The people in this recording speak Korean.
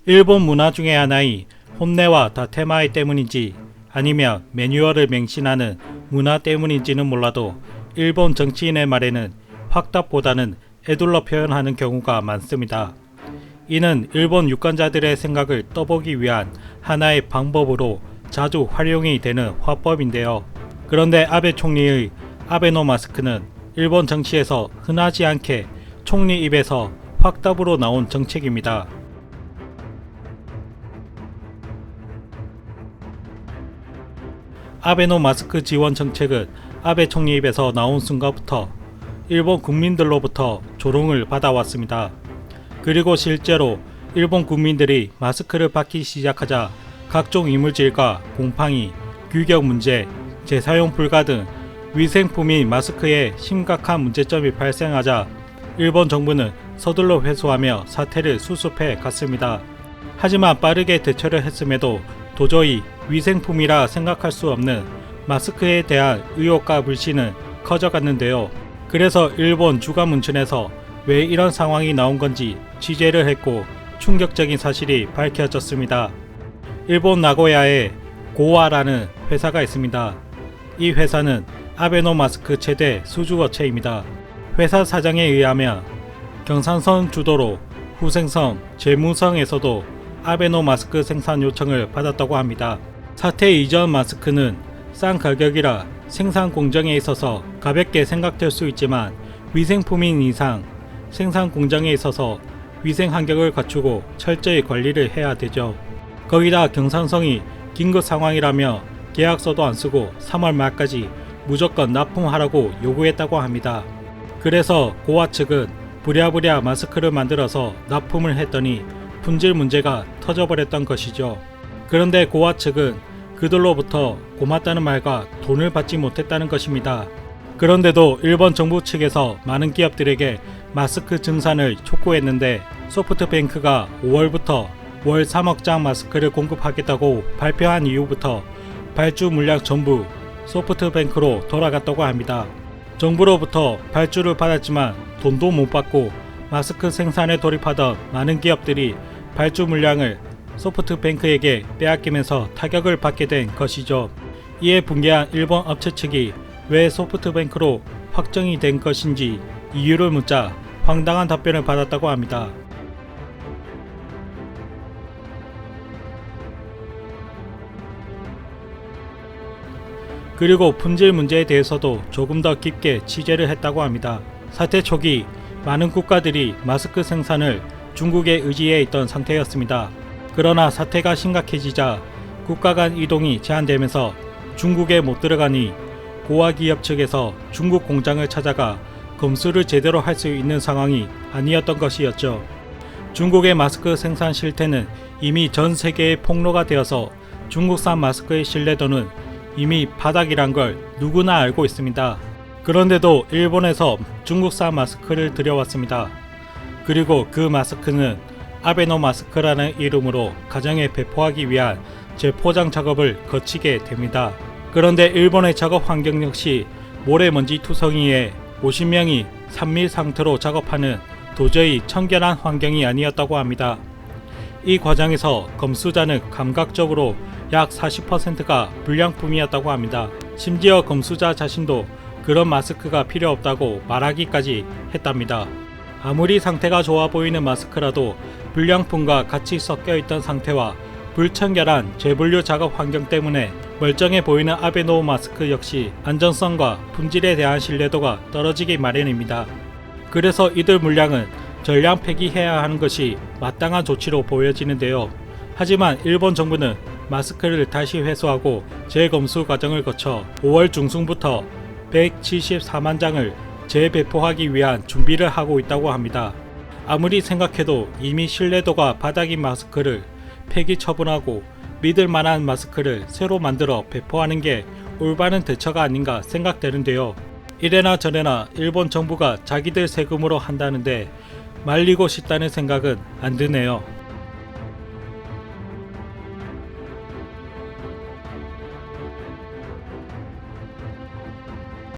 일본 문화 중의 하나인 혼내와 다테마에 때문인지 아니면 매뉴얼을 맹신하는 문화 때문인지는 몰라도 일본 정치인의 말에는 확답보다는 에둘러 표현하는 경우가 많습니다. 이는 일본 유권자들의 생각을 떠보기 위한 하나의 방법으로 자주 활용이 되는 화법인데요. 그런데 아베 총리의 아베노 마스크는 일본 정치에서 흔하지 않게 총리 입에서 확답으로 나온 정책입니다. 아베노 마스크 지원 정책은 아베 총리 입에서 나온 순간부터 일본 국민들로부터 조롱을 받아왔습니다. 그리고 실제로 일본 국민들이 마스크를 받기 시작하자 각종 이물질과 곰팡이, 규격 문제, 재사용 불가 등 위생품인 마스크에 심각한 문제점이 발생하자 일본 정부는 서둘러 회수하며 사태를 수습해 갔습니다. 하지만 빠르게 대처를 했음에도 도저히 위생품이라 생각할 수 없는 마스크에 대한 의혹과 불신은 커져갔는데요. 그래서 일본 주간문춘에서 왜 이런 상황이 나온 건지 취재를 했고 충격적인 사실이 밝혀졌습니다. 일본 나고야에 고와라는 회사가 있습니다. 이 회사는 아베노 마스크 최대 수주업체입니다. 회사 사장에 의하면 경상선 주도로 후생성, 재무성에서도 아베노 마스크 생산 요청을 받았다고 합니다. 사태 이전 마스크는 싼 가격이라 생산 공정에 있어서 가볍게 생각될 수 있지만 위생품인 이상 생산 공정에 있어서 위생 환경을 갖추고 철저히 관리를 해야 되죠. 거기다 경상성이 긴급 상황이라며 계약서도 안 쓰고 3월 말까지 무조건 납품하라고 요구했다고 합니다. 그래서 고와 측은 부랴부랴 마스크를 만들어서 납품을 했더니 품질 문제가 터져버렸던 것이죠. 그런데 고와 측은 그들로부터 고맙다는 말과 돈을 받지 못했다는 것입니다. 그런데도 일본 정부 측에서 많은 기업들에게 마스크 증산을 촉구했는데 소프트뱅크가 5월부터 월 3억 장 마스크를 공급하겠다고 발표한 이후부터 발주 물량 전부 소프트뱅크로 돌아갔다고 합니다. 정부로부터 발주를 받았지만 돈도 못 받고 마스크 생산에 돌입하던 많은 기업들이 발주 물량을 소프트뱅크에게 빼앗기면서 타격을 받게 된 것이죠. 이에 붕괴한 일본 업체 측이 왜 소프트뱅크로 확정이 된 것인지 이유를 묻자 황당한 답변을 받았다고 합니다. 그리고 품질 문제에 대해서도 조금 더 깊게 취재를 했다고 합니다. 사태 초기 많은 국가들이 마스크 생산을 중국에 의지해 있던 상태였습니다. 그러나 사태가 심각해지자 국가 간 이동이 제한되면서 중국에 못 들어가니 고와 기업 측에서 중국 공장을 찾아가 검수를 제대로 할 수 있는 상황이 아니었던 것이었죠. 중국의 마스크 생산 실태는 이미 전 세계에 폭로가 되어서 중국산 마스크의 신뢰도는 이미 바닥이란 걸 누구나 알고 있습니다. 그런데도 일본에서 중국산 마스크를 들여왔습니다. 그리고 그 마스크는 아베노 마스크라는 이름으로 가정에 배포하기 위한 재포장 작업을 거치게 됩니다. 그런데 일본의 작업 환경 역시 모래먼지 투성이에 50명이 산밀 상태로 작업하는 도저히 청결한 환경이 아니었다고 합니다. 이 과정에서 검수자는 감각적으로 약 40%가 불량품이었다고 합니다. 심지어 검수자 자신도 그런 마스크가 필요 없다고 말하기까지 했답니다. 아무리 상태가 좋아 보이는 마스크라도 불량품과 같이 섞여 있던 상태와 불청결한 재분류 작업 환경 때문에 멀쩡해 보이는 아베노 마스크 역시 안전성과 품질에 대한 신뢰도가 떨어지기 마련입니다. 그래서 이들 물량은 전량 폐기해야 하는 것이 마땅한 조치로 보여지는데요. 하지만 일본 정부는 마스크를 다시 회수하고 재검수 과정을 거쳐 5월 중순부터 174만 장을 재배포하기 위한 준비를 하고 있다고 합니다. 아무리 생각해도 이미 신뢰도가 바닥인 마스크를 폐기 처분하고 믿을 만한 마스크를 새로 만들어 배포하는 게 올바른 대처가 아닌가 생각되는데요. 이래나 저래나 일본 정부가 자기들 세금으로 한다는데 말리고 싶다는 생각은 안 드네요.